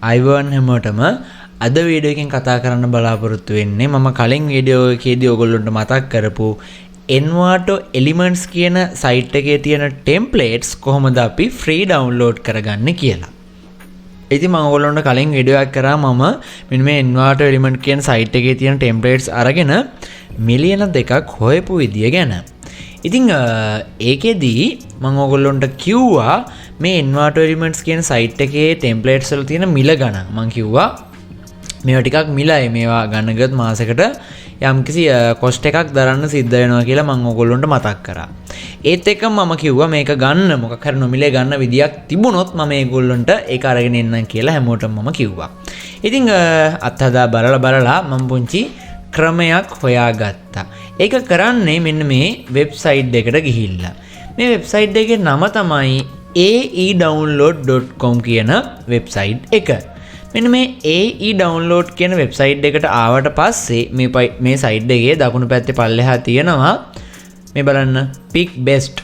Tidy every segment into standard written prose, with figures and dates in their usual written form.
Ivan හැමෝටම අද video එකෙන් කතා කරන්න බලාපොරොත්තු වෙන්නේ මම කලින් වීඩියෝ එකේදී ඔයගොල්ලන්ට මතක් කරපු Envato Elements කියන සයිට් එකේ තියෙන ටෙම්ප්ලේට්ස් කොහොමද අපි ෆ්‍රී ඩවුන්ලෝඩ් කරගන්නේ කියලා. ඉතින් මම ඔයගොල්ලන්ට කලින් වීඩියෝ එකක් කරා මම මෙන්න මේ Envato Element කියන සයිට් එකේ තියෙන ටෙම්ප්ලේට්ස් අරගෙන මිලියන 2ක් හොයපු විදිය ගැන. ඉතින් ඒකෙදී මම ඔයගොල්ලන්ට කිව්වා මේ Envato Elements කියන සයිට් එකේ ටෙම්ප්ලේට්ස් වල තියෙන මිල ගණන්. මම කිව්වා මේවා ටිකක් මිලයි, මේවා ගන්න ගියොත් මාසෙකට යම්කිසි කොස්ට් එකක් දරන්න සිද්ධ වෙනවා කියලා මම ඔයගොල්ලන්ට මතක් කරා. ඒත් එක්කම මම කිව්වා මේක ගන්න මොකක් හරි නොමිලේ ගන්න විදියක් තිබුණොත් මම ඒගොල්ලන්ට ඒක අරගෙන එන්නම් කියලා හැමෝටම මම කිව්වා. ඉතින් අත්හදා බලලා මම පුංචි ක්‍රමයක් හොයාගත්තා. ඒක කරන්නේ මෙන්න මේ වෙබ්සයිට් එකට ගිහිල්ලා. මේ වෙබ්සයිට් එකේ නම තමයි aedownload.com කියන වෙබ්සයිට් එක. මෙන්න මේ aedownload කියන වෙබ්සයිට් එකට ආවට පස්සේ මේ සයිට් එකේ දකුණු පැත්තේ පල්ලෙහා තියෙනවා මේ බලන්න pick best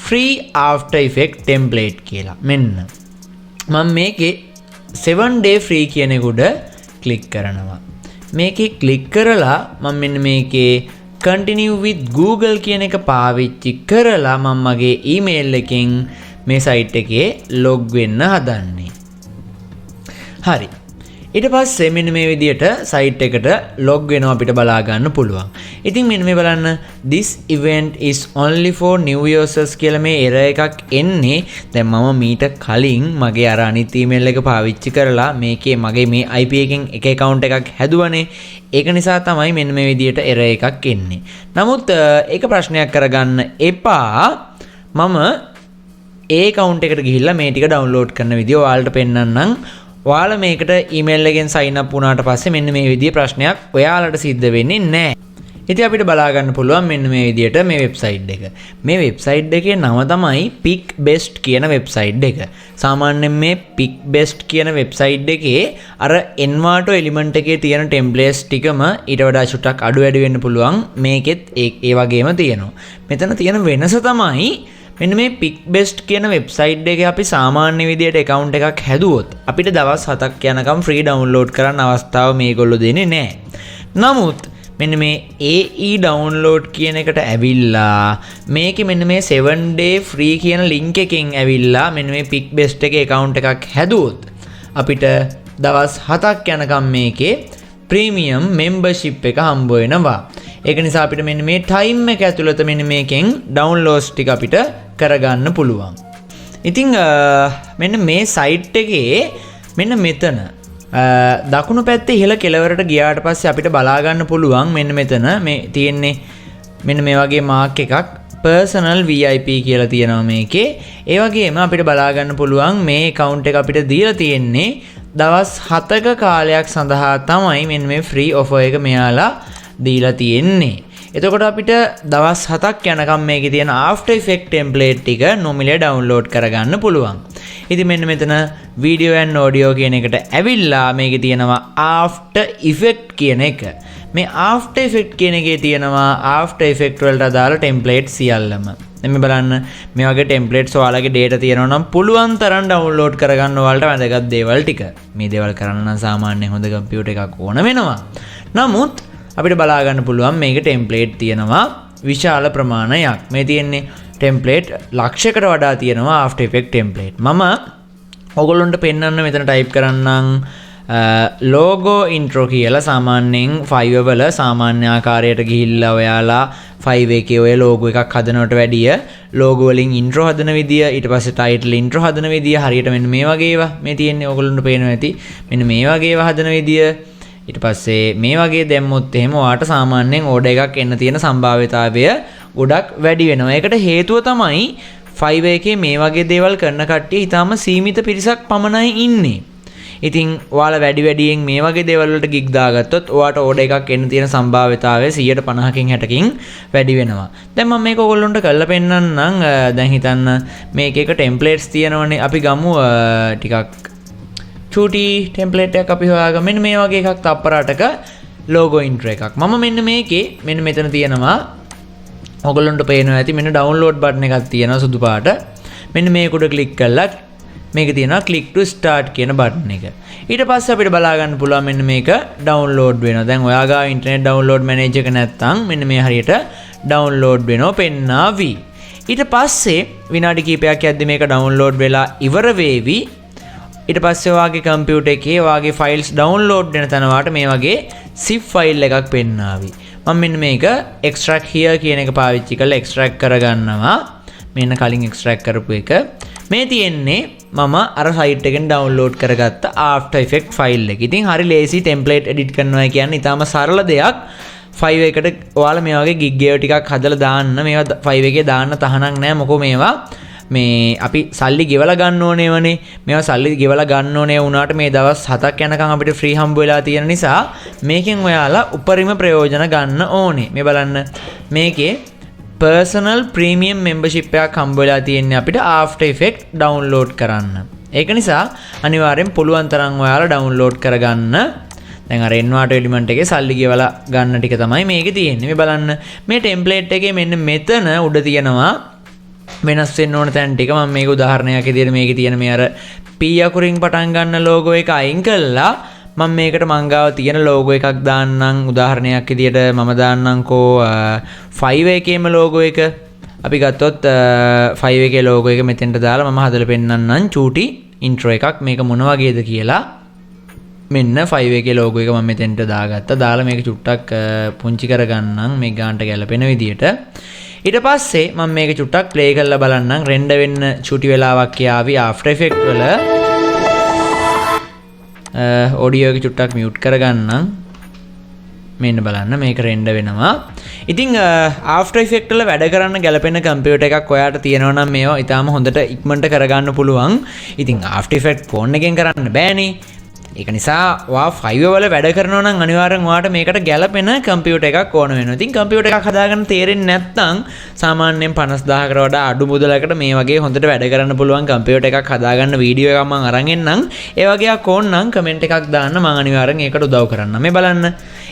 free after effect template කියලා. මෙන්න මම මේකේ 7 day free කියන එක උඩ ක්ලික් කරනවා. මේකේ ක්ලික් කරලා මම මෙන්න මේකේ continue with Google කියන එක පාවිච්චි කරලා මම මගේ email එකෙන් මේ සයිට් එකේ log වෙන්න හදන්නේ. හරි. ඊට පස්සේ මෙන්න මේ විදියට සයිට් එකට log වෙනවා අපිට බලා ගන්න පුළුවන්. ඉතින් මෙන්න මේ බලන්න this event is only for new users කියලා මේ error එකක් එන්නේ. දැන් මම මීට කලින් මගේ අර අනිත් email එක පාවිච්චි කරලා මේකේ මගේ මේ IP එකෙන් එක account එකක් හැදුවනේ. ඒක නිසා තමයි මෙන්න මේ විදියට error එකක් එන්නේ. නමුත් ඒක ප්‍රශ්නයක් කරගන්න එපා. මම ඒ account එකට ගිහිල්ලා මේ ටික download කරන විදිය ඔයාලට පෙන්නන්නම්. ඔයාලා මේකට ඊමේල් එකෙන් sign up වුණාට පස්සේ මෙන්න මේ විදිහේ ප්‍රශ්නයක් ඔයාලට සිද්ධ වෙන්නේ නැහැ. ඉතින් අපිට බලා ගන්න පුළුවන් මෙන්න මේ විදිහට මේ වෙබ්සයිට් එක. මේ වෙබ්සයිට් එකේ නම තමයි pick best කියන වෙබ්සයිට් එක. සාමාන්‍යයෙන් මේ pick best කියන වෙබ්සයිට් එකේ අර Envato Element එකේ තියෙන templates ටිකම ඊට වඩා චුට්ටක් අඩු වැඩි වෙන්න පුළුවන්. මේකෙත් ඒ වගේම තියෙනවා. මෙතන තියෙන වෙනස තමයි මෙන්න මේ pick best කියන වෙබ්සයිට් එකේ අපි සාමාන්‍ය විදියට account එකක් හැදුවොත් අපිට දවස් 7ක් යනකම් free download කරන්න අවස්ථාව මේගොල්ලෝ දෙන්නේ නැහැ. නමුත් මෙන්න මේ AE download කියන එකට ඇවිල්ලා මේකේ මෙන්න මේ 7 day free කියන link එකෙන් ඇවිල්ලා මෙන්න මේ pick best එකේ account එකක් හැදුවොත් අපිට දවස් 7ක් යනකම් මේකේ premium membership එක හම්බ වෙනවා. ඒක නිසා අපිට මෙන්න මේ time එක ඇතුළත මෙන්න මේකෙන් downloads ටික අපිට කරගන්න පුළුවන්. ඉතින් මෙන්න මේ site එකේ මෙන්න මෙතන දකුණු පැත්තේ ඉහළ කෙළවරට ගියාට පස්සේ අපිට බලා ගන්න පුළුවන් මෙන්න මෙතන මේ තියෙන්නේ මෙන්න මේ වගේ mark එකක් personal VIP කියලා තියෙනවා මේකේ. ඒ වගේම අපිට බලා ගන්න පුළුවන් මේ account එක අපිට දීලා තියෙන්නේ දවස් 7ක කාලයක් සඳහා තමයි මෙන්න මේ free offer එක මෙයාලා දීලා තියෙන්නේ. එතකොට අපිට දවස් 7ක් යනකම් මේකේ තියෙන after effect template ටික නොමිලේ download කරගන්න පුළුවන්. ඉතින් මෙන්න මෙතන video and audio කියන එකට ඇවිල්ලා මේකේ තියෙනවා after effect කියන එක. මේ after effect කියන එකේ තියෙනවා after effect වලට අදාළ template සියල්ලම. දැන් මේ බලන්න මේ වගේ templates ඔයාලගේ data තියෙනවා නම් පුළුවන් තරම් download කරගන්න ඔයාලට වැදගත් දේවල් ටික. මේ දේවල් කරන්න නම් සාමාන්‍යයෙන් හොඳ computer එකක් ඕන වෙනවා. නමුත් අපිට බලා ගන්න පුළුවන් මේක ටෙම්ප්ලේට් තියෙනවා විශාල ප්‍රමාණයක්. මේ තියෙන්නේ ටෙම්ප්ලේට් ලක්ෂයකට වඩා තියෙනවා after effect template. මම ඔයගොල්ලන්ට පෙන්වන්න මෙතන ටයිප් කරන්නම් logo intro කියලා. සාමාන්‍යයෙන් Fiverr වල සාමාන්‍ය ආකාරයට ගිහිල්ලා ඔයාලා Fiverr එකේ ඔය logo එකක් හදනවට වැඩිය logo වලින් intro හදන විදිය, ඊට පස්සේ title intro හදන විදිය හරියට මෙන්න මේ වගේ ඒවා මේ තියෙන්නේ ඔයගොල්ලන්ට පේනවා ඇති. මෙන්න මේ වගේ ඒවා හදන විදිය ඊට පස්සේ මේ වගේ දැම්මොත් එහෙම ඔයාට සාමාන්‍යයෙන් ඕඩර් එකක් එන්න තියෙන සම්භාව්‍යතාවය ගොඩක් වැඩි වෙනවා. ඒකට හේතුව තමයි Fiverr එකේ මේ වගේ දේවල් කරන කට්ටිය ඊටාම සීමිත පිරිසක් පමණයි ඉන්නේ. ඉතින් ඔයාලා වැඩියෙන් මේ වගේ දේවල් වලට gig දාගත්තොත් ඔයාට ඕඩර් එකක් එන්න තියෙන සම්භාව්‍යතාවය 150කින් 60කින් වැඩි වෙනවා. දැන් මම මේක ඔයගොල්ලන්ට කරලා පෙන්නන්නම්. දැන් හිතන්න මේක එක templates තියෙනවනේ. අපි ගමු ටිකක් චූටි ටෙම්ප්ලේට් එකක් අපි හොයාගමු. මෙන්න මේ වගේ එකක් තප්පර 8ක logo intro එකක්. මම මෙන්න මේකේ මෙන්න මෙතන තියෙනවා ඔයගොල්ලන්ට පේනවා ඇති මෙන්න download button එකක් තියෙනවා සුදු පාට. මෙන්න මේක උඩ ක්ලික් කරලා මේක තියෙනවා click to start කියන බටන් එක. ඊට පස්සේ අපිට බලා ගන්න පුළුවන් මෙන්න මේක download වෙනවා. දැන් ඔයා ගාව internet download manager එක නැත්නම් මෙන්න මේ හරියට download වෙනවා පෙන්නාවි. ඊට පස්සේ විනාඩි කිහිපයක් යද්දි මේක download වෙලා ඉවර වෙවි. ඊට පස්සේ ඔයාගේ කම්පියුටර් එකේ ඔයාගේ files download වෙන තැන වාට මේ වගේ zip file එකක් පෙන්නාවි. මම මෙන්න මේක extract here කියන එක පාවිච්චි කරලා extract කරගන්නවා. මෙන්න කලින් extract කරපු එක. මේ තියෙන්නේ මම අර site එකෙන් download කරගත්ත After Effects file එක. ඉතින් හරි lazy template edit කරනවා කියන්නේ ඊටාම සරල දෙයක්. Fiverr එකට ඔයාලා මේ වගේ gig එක ටිකක් හදලා දාන්න. මේවා Fiverr එකේ දාන්න තහනම් නැහැ. මොකෝ මේවා මේ අපි සල්ලි ගෙවලා ගන්න ඕනේවනේ. මේවා සල්ලි ගෙවලා ගන්න ඕනේ වුණාට මේ දවස් 7ක් යනකම් අපිට ෆ්‍රී හම්බ වෙලා තියෙන නිසා මේකෙන් ඔයාලා උපරිම ප්‍රයෝජන ගන්න ඕනේ. මේ බලන්න මේකේ personal premium membership එකක් හම්බ වෙලා තියෙන්නේ අපිට After Effects download කරන්න. ඒක නිසා අනිවාර්යෙන් පුළුවන් තරම් ඔයාලා download කරගන්න. දැන් අර Envato element එකේ සල්ලි ගෙවලා ගන්න ටික තමයි මේකේ තියෙන්නේ. මේ බලන්න මේ template එකේ මෙන්න මෙතන උඩ තියෙනවා වෙනස් වෙන්න ඕන තැන් ටික. මම මේක උදාහරණයක් විදිහට මේකේ තියෙන මේ අර P අකුරින් පටන් ගන්න logo එක අයින් කළා මම මේකට මංගාව තියෙන logo එකක් දාන්නම්. උදාහරණයක් විදිහට මම දාන්නම්කෝ Fiverr එකේම logo එක. අපි ගත්තොත් Fiverr එකේ logo එක මෙතෙන්ට දාලා මම හදලා පෙන්නන්නම් චූටි intro එකක්. මේක මොන වගේද කියලා. මෙන්න Fiverr එකේ logo එක මම මෙතෙන්ට දාගත්තා. දාලා මේක චුට්ටක් පුංචි කරගන්නම් මේ ගානට ගැලපෙන විදිහට. ඊට පස්සේ මම මේක චුට්ටක් ප්ලේ කරලා බලන්නම්. රෙන්ඩර් වෙන්න චුටි වෙලාවක් යාවි After Effects වල. ඔඩියෝ එක චුට්ටක් මියුට් කරගන්නම්. මෙන්න බලන්න මේක රෙන්ඩර් වෙනවා. ඉතින් After Effects වල වැඩ කරන්න ගැලපෙන කම්පියුටර් එකක් ඔයාට තියෙනවා නම් මේවා ඊටාම හොඳට ඉක්මනට කරගන්න පුළුවන්. ඉතින් After Effects ෆෝන් එකෙන් කරන්න බෑනේ. ඒක නිසා ඔයා Fiverr වල වැඩ කරනවා නම් අනිවාර්යෙන් ඔයාට මේකට ගැලපෙන කම්පියුටර් එකක් ඕන වෙනවා. ඉතින් කම්පියුටර් එකක් හදාගන්න තේරෙන්නේ නැත්නම් සාමාන්‍යයෙන් 50000කට වඩා අඩු මුදලකට මේ වගේ හොඳට වැඩ කරන්න පුළුවන් කම්පියුටර් එකක් හදාගන්න වීඩියෝ එකක් මම අරන් එන්නම්. ඒ වගේ එකක් ඕන නම් කමෙන්ට් එකක් දාන්න මම අනිවාර්යෙන් ඒකට උදව් කරන්නම්. මේ බලන්න.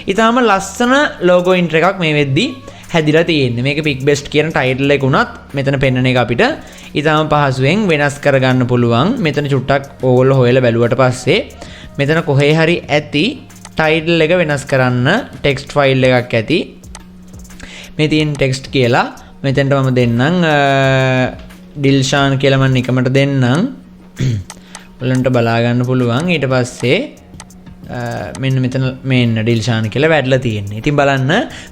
ඊටාම ලස්සන logo intro එකක් මේ වෙද්දි හැදිලා තියෙන්නේ. මේක pick best කියන title එක උනත් මෙතන පෙන්නන එක අපිට ඊටාම පහසුවෙන් වෙනස් කරගන්න පුළුවන්. මෙතන චුට්ටක් ඕගොල්ලෝ හොයලා බැලුවට පස්සේ මෙතන කොහේ හරි ඇති title එක වෙනස් කරන්න text file එකක් ඇති. මේ තියෙන text කියලා මෙතෙන්ට මම දෙන්නම් ඩිල්ෂාන් කියලා මම නිකමට දෙන්නම්. ඔයගලන්ට බලා ගන්න පුළුවන්. ඊට පස්සේ මෙන්න මෙතන මෙන්න ඩිල්ෂාන් කියලා වැටලා තියෙන්නේ. ඉතින් බලන්න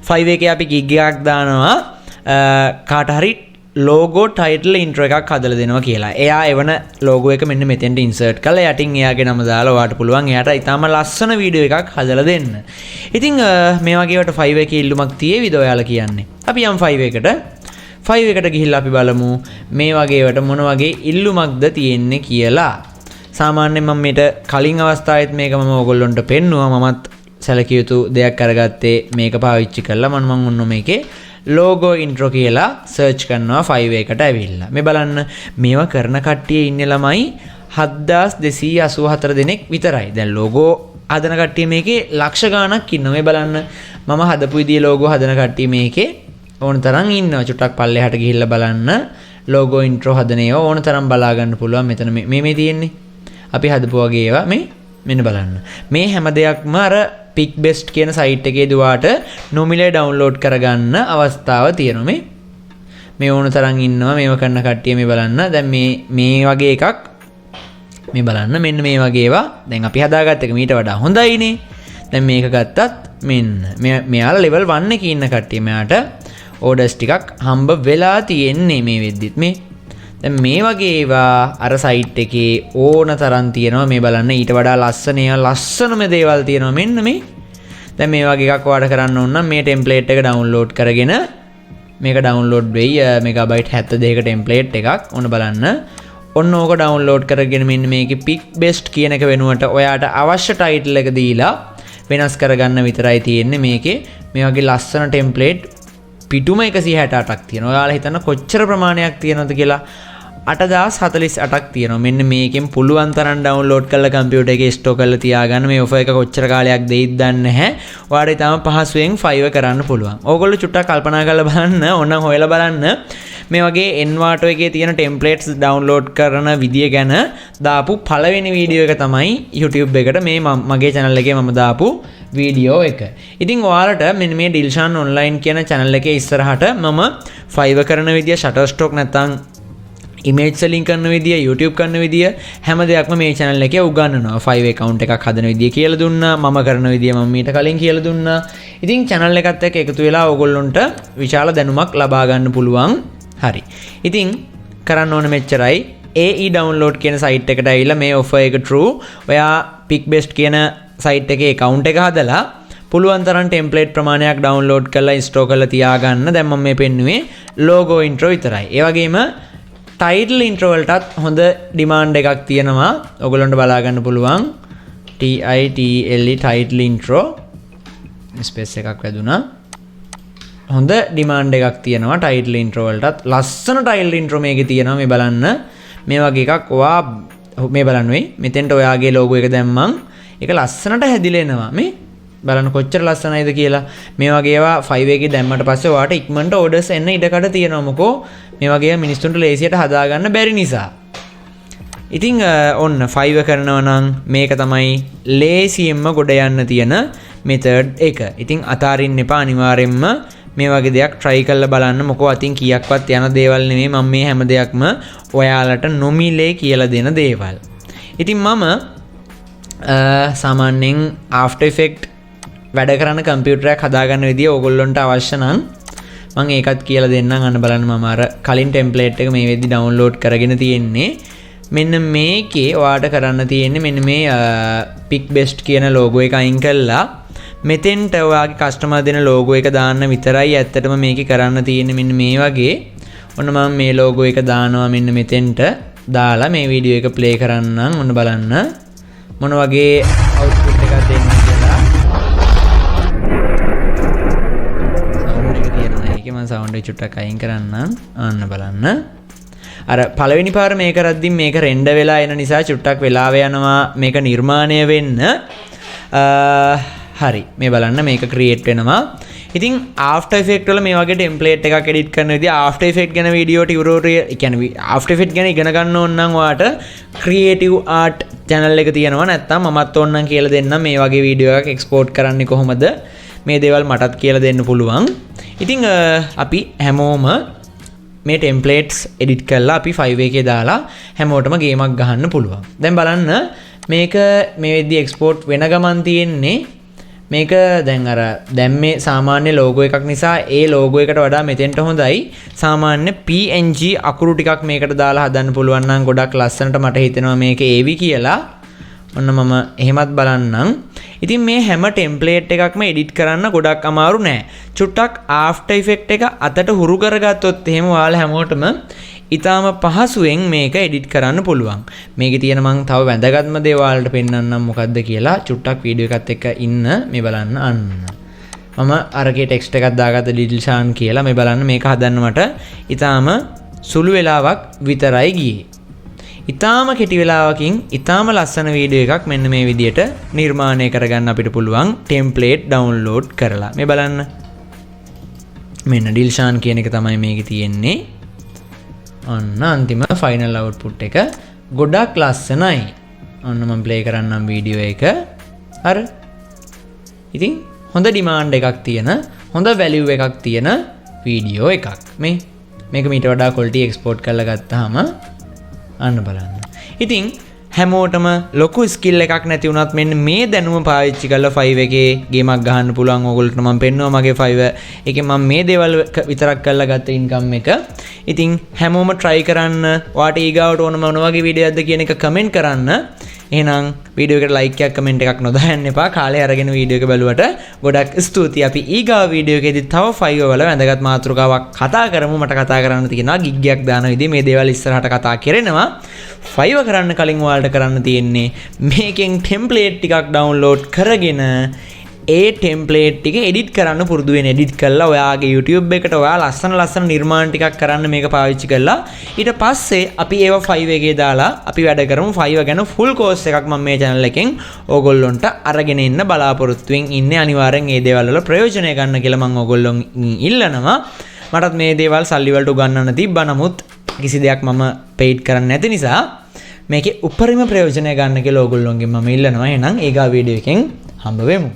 Fiverr එකේ අපි gig එකක් දානවා කාට හරි logo title intro එකක් හදලා දෙනවා කියලා. එයා එවන logo එක මෙන්න මෙතෙන්ට insert කරලා යටින් එයාගේ නම දාලා ඔයාට පුළුවන් එයාට ඊටාම ලස්සන වීඩියෝ එකක් හදලා දෙන්න. ඉතින් මේ වගේ වට Fiverr එකේ ඉල්ලුමක් තියෙවිද ඔයාලා කියන්නේ? අපි යම් Fiverr එකට ගිහිල්ලා අපි බලමු මේ වගේ වට මොන වගේ ඉල්ලුමක්ද තියෙන්නේ කියලා. සාමාන්‍යයෙන් මම මේට කලින් අවස්ථාවෙත් මේක මම ඔයගොල්ලන්ට පෙන්නුවා. මමත් සැලකිය යුතු දෙයක් කරගත්තේ මේක පාවිච්චි කරලා මම ඔන්න මේකේ logo intro කියලා search කරනවා Fiverr එකට ඇවිල්ලා. මේ බලන්න මේවා කරන කට්ටිය ඉන්නේ ළමයි 7284 දෙනෙක් විතරයි. දැන් logo හදන කට්ටිය මේකේ ලක්ෂ ගාණක් ඉන්නවා. මේ බලන්න මම හදපු විදිහේ logo හදන කට්ටිය මේකේ ඕන තරම් ඉන්නවා. චුට්ටක් පල්ලෙහාට ගිහිල්ලා බලන්න logo intro හදන ඒවා ඕන තරම් බලා ගන්න පුළුවන්. මෙතන මේ තියෙන්නේ අපි හදපු වගේ ඒවා මේ මෙන්න බලන්න. මේ හැම දෙයක්ම අර pick best කියන site එකේ දුවාට නොමිලේ download කරගන්න අවස්ථාව තියෙනවා. මේ ඕන තරම් ඉන්නවා මේව කරන කට්ටිය. මේ බලන්න දැන් මේ වගේ එකක් මේ බලන්න මෙන්න මේ වගේ ඒවා දැන් අපි හදාගත්ත එක මීට වඩා හොඳයිනේ. දැන් මේක ගත්තත් මෙන්න මෙයාලා level 1 එකේ ඉන්න කට්ටිය මෙයාට orders ටිකක් හම්බ වෙලා තියෙන්නේ මේ වෙද්දිත්. දැන් මේ වගේ ඒවා අර site එකේ ඕන තරම් තියෙනවා. මේ බලන්න ඊට වඩා ලස්සනම දේවල් තියෙනවා. මෙන්න මේ දැන් මේ වගේ එකක් ඔයාලට කරන්න ඕන නම් මේ template එක download කරගෙන මේක download වෙයි megabyte 72ක template එකක්. ඔන්න බලන්න. ඔන්න ඕක download කරගෙන මෙන්න මේකේ pick best කියන එක වෙනුවට ඔයාට අවශ්‍ය title එක දීලා වෙනස් කරගන්න විතරයි තියෙන්නේ. මේකේ මේ වගේ ලස්සන template පිටුම 168ක් තියෙනවා. ඔයාලා හිතන්න කොච්චර ප්‍රමාණයක් තියෙනවද කියලා. 8048ක් තියෙනවා. මෙන්න මේකෙන් පුළුවන් තරම් ඩවුන්ලෝඩ් කරලා කම්පියුටර් එකේ ස්ටෝර් කරලා තියාගන්න. මේ ඔෆර් එක කොච්චර කාලයක් දෙයිද දන්නේ නැහැ. ඔයාලට ඊටම පහසුවෙන් Fiverr කරන්න පුළුවන්. ඕගොල්ලෝ චුට්ටක් කල්පනා කරලා බලන්න, ඕනනම් හොයලා බලන්න. මේ වගේ Envato එකේ තියෙන ටෙම්ප්ලේට්ස් ඩවුන්ලෝඩ් කරන විදිය ගැන දාපු පළවෙනි වීඩියෝ එක තමයි YouTube එකට මේ මගේ channel එකේ මම දාපු වීඩියෝ එක. ඉතින් ඔයාලට මෙන්න මේ ඩිල්ෂාන් ඔන්ලයින් කියන channel එකේ ඉස්සරහට මම Fiverr කරන විදිය, Shutterstock නැත්නම් image selling කරන විදිය, YouTube කරන විදිය හැම දෙයක්ම මේ channel එකේ උගන්වනවා. Fiverr account එකක් හදන විදිය කියලා දුන්නා. මම කරන විදිය මම මීට කලින් කියලා දුන්නා. ඉතින් channel එකත් එක්ක එකතු වෙලා ඕගොල්ලොන්ට විශාල දැනුමක් ලබා ගන්න පුළුවන්. හරි. ඉතින් කරන්න ඕන මෙච්චරයි. AE download කියන site එකට ඇවිල්ලා මේ offer එක true. ඔයා PickBest කියන site එකේ account එක හදලා පුළුවන් තරම් template ප්‍රමාණයක් download කරලා install කරලා තියාගන්න. දැන් මම මේ පෙන්නුවේ logo intro විතරයි. ඒ වගේම title intro වලටත් හොඳ demand එකක් තියෙනවා. ඔයගොල්ලන්ට බලා ගන්න පුළුවන්. TITLE title intro space එකක් වැදුනා. හොඳ demand එකක් තියෙනවා title intro වලටත්. ලස්සන title intro මේකේ තියෙනවා. මේ බලන්න. මේ වගේ එකක් ඔයා මේ බලන්න වෙයි. මෙතෙන්ට ඔයාගේ logo එක දැම්මම ඒක ලස්සනට හැදිලා එනවා. මේ බලන්න කොච්චර ලස්සනයිද කියලා. මේ වගේ ඒවා Fiverr එකේ දැම්මට පස්සේ ඔයාට ඉක්මනට orders එන්න ඉඩකඩ තියෙනවා. මොකෝ මේ වගේ මිනිස්සුන්ට ලේසියට හදා ගන්න බැරි නිසා. ඉතින් ඔන්න Fiverr කරනවා නම් මේක තමයි ලේසියෙන්ම ගොඩ යන්න තියෙන method එක. ඉතින් අතාරින්න එපා අනිවාර්යෙන්ම මේ වගේ දෙයක් try කරලා බලන්න. මොකෝ අතින් කීයක්වත් යන දේවල් නෙමෙයි. මම මේ හැම දෙයක්ම ඔයාලට නොමිලේ කියලා දෙන දේවල්. ඉතින් මම සාමාන්‍යයෙන් After Effects වැඩ කරන කම්පියුටරයක් හදාගන්න විදිය ඕගොල්ලොන්ට අවශ්‍ය නම් මම ඒකත් කියලා දෙන්නම්. අන්න බලන්න මම අර කලින් ටෙම්ප්ලේට් එක මේ වෙද්දි ඩවුන්ලෝඩ් කරගෙන තියෙන්නේ. මෙන්න මේකේ ඔයාට කරන්න තියෙන්නේ මෙන්න මේ PickBest කියන logo එක අයින් කළා මෙතෙන්ට ඔයාගේ කස්ටමර් දෙන logo එක දාන්න විතරයි ඇත්තටම මේකේ කරන්න තියෙන්නේ. මෙන්න මේ වගේ ඔන්න මම මේ logo එක දානවා මෙන්න මෙතෙන්ට දාලා මේ වීඩියෝ එක ප්ලේ කරන්නම්. ඔන්න බලන්න මොන වගේ අවුට්පුට් එකක් දෙන්න කියලා. සවුන්ඩ් එක තියෙනවා. ඒකේ මම සවුන්ඩ් එක චුට්ටක් අයින් කරන්නම්. අන්න බලන්න. අර පළවෙනි පාර මේක කරද්දි මේක රෙන්ඩර් වෙලා එන නිසා චුට්ටක් වෙලාව යනවා මේක නිර්මාණය වෙන්න. හරි මේ බලන්න මේක ක්‍රියේට් වෙනවා. ඉතින් After Effects වල මේ වගේ ටෙම්ප්ලේට් එකක් එඩිට් කරන විදිහ After Effects ගැන වීඩියෝ ටියුටෝරියල් කියන්නේ After Effects ගැන ඉගෙන ගන්න ඕන නම් ඔයාට Creative Art channel එක තියෙනවා. නැත්නම් මමත් ඕනනම් කියලා දෙන්නම් මේ වගේ වීඩියෝ එකක් එක්ස්පෝර්ට් කරන්නේ කොහොමද මේ දේවල් මටත් කියලා දෙන්න පුළුවන්. ඉතින් අපි හැමෝම මේ ටෙම්ප්ලේට්ස් එඩිට් කරලා අපි Fiverr එකේ දාලා හැමෝටම ගේමක් ගහන්න පුළුවන්. දැන් බලන්න මේක මේ වෙද්දි එක්ස්පෝර්ට් වෙන ගමන් තියෙන්නේ මේක දැන් මේ සාමාන්‍ය logo එකක් නිසා ඒ logo එකට වඩා මෙතෙන්ට හොඳයි සාමාන්‍ය PNG අකුරු ටිකක් මේකට දාලා හදන්න පුළුවන් නම් ගොඩක් ලස්සනට මට හිතෙනවා මේක ඒවි කියලා. ඔන්න මම එහෙමත් බලන්නම්. ඉතින් මේ හැම ටෙම්ප්ලේට් එකක්ම එඩිට් කරන්න ගොඩක් අමාරු නෑ. චුට්ටක් After Effects එක අතට හුරු කරගත්තොත් එහෙම ඔයාලා හැමෝටම ඊටාම පහසුවෙන් මේක එඩිට් කරන්න පුළුවන්. මේකේ තියෙන මං තව වැදගත්ම දේ ඔයාලට පෙන්නන්නම් මොකද්ද කියලා. චුට්ටක් වීඩියෝ එකත් එක්ක ඉන්න මේ බලන්න අන්න. මම අරගේ ටෙක්ස්ට් එකක් දාගත්ත ඩිල්ෂාන් කියලා. මේ බලන්න මේක හදන්න මට ඊටාම සුළු වෙලාවක් විතරයි ගියේ. ඊටාම කෙටි වෙලාවකින් ඊටාම ලස්සන වීඩියෝ එකක් මෙන්න මේ විදියට නිර්මාණය කරගන්න අපිට පුළුවන් ටෙම්ප්ලේට් ඩවුන්ලෝඩ් කරලා. මේ බලන්න මෙන්න ඩිල්ෂාන් කියන එක තමයි මේකේ තියෙන්නේ. ඔන්න අන්තිම ෆයිනල් අවුට්පුට් එක ගොඩක් ලස්සනයි. ඔන්න මම ප්ලේ කරන්නම් වීඩියෝ එක. අර ඉතින් හොඳ ඩිමාන්ඩ් එකක් තියෙන හොඳ වැලියු එකක් තියෙන වීඩියෝ එකක්. මේක මීට වඩා ක්වොලිටි එක්ස්පෝර්ට් කරලා ගත්තාම අන්න බලන්න. ඉතින් හැමෝටම ලොකු ස්කිල් එකක් නැති වුණත් මෙන්න මේ දැනුම පාවිච්චි කරලා Fiverr එකේ ගේමක් ගහන්න පුළුවන්. ඕගොල්ලන්ට මම පෙන්නවා මගේ Fiverr එකේ මම මේ දේවල් විතරක් කරලා ගත්ත ඉන්කම් එක. ඉතින් හැමෝම try කරන්න. ඔයාට ඊගාවට ඕන මොන වගේ වීඩියෝ එකක්ද කියන එක කමෙන්ට් කරන්න. එහෙනම් වීඩියෝ එකට ලයික් එකක් කමෙන්ට් එකක් නොදාන්න එපා. කාලේ අරගෙන වීඩියෝ එක බලුවට ගොඩක් ස්තුතියි. අපි ඊගාව වීඩියෝ එකේදී තව Fiverr වල වැදගත් මාතෘකාවක් කතා කරමු. මට කතා කරන්න තියෙනවා gig එකක් දාන විදිහ මේ දේවල් ඉස්සරහට කතා කරනවා. Fiverr කරන්න කලින් ඔයාලට කරන්න තියෙන්නේ මේකෙන් ටෙම්ප්ලේට් ටිකක් ඩවුන්ලෝඩ් කරගෙන ඒ ටෙම්ප්ලේට් ටික එඩිට් කරන්න පුරුදු වෙන්න. එඩිට් කරලා ඔයාගේ YouTube එකට ඔයා ලස්සන නිර්මාණ ටිකක් කරන්න මේක පාවිච්චි කරලා ඊට පස්සේ අපි ඒව Fiverr එකේ දාලා අපි වැඩ කරමු. Fiverr ගැන full course එකක් මම මේ channel එකෙන් ඕගොල්ලොන්ට අරගෙන එන්න බලාපොරොත්තුෙන් ඉන්නේ. අනිවාර්යෙන් මේ දේවල් වල ප්‍රයෝජනය ගන්න කියලා මම ඕගොල්ලොන් ඉල්ලනවා. මටත් මේ දේවල් සල්ලි වලට උගන්වන්න තිබ්බා. නමුත් කිසි දෙයක් මම paid කරන්නේ නැති නිසා මේකේ උපරිම ප්‍රයෝජනය ගන්න කියලා ඕගොල්ලොන්ගෙන් මම ඉල්ලනවා. එහෙනම් ඊගා වීඩියෝ එකෙන් හම්බ වෙමු.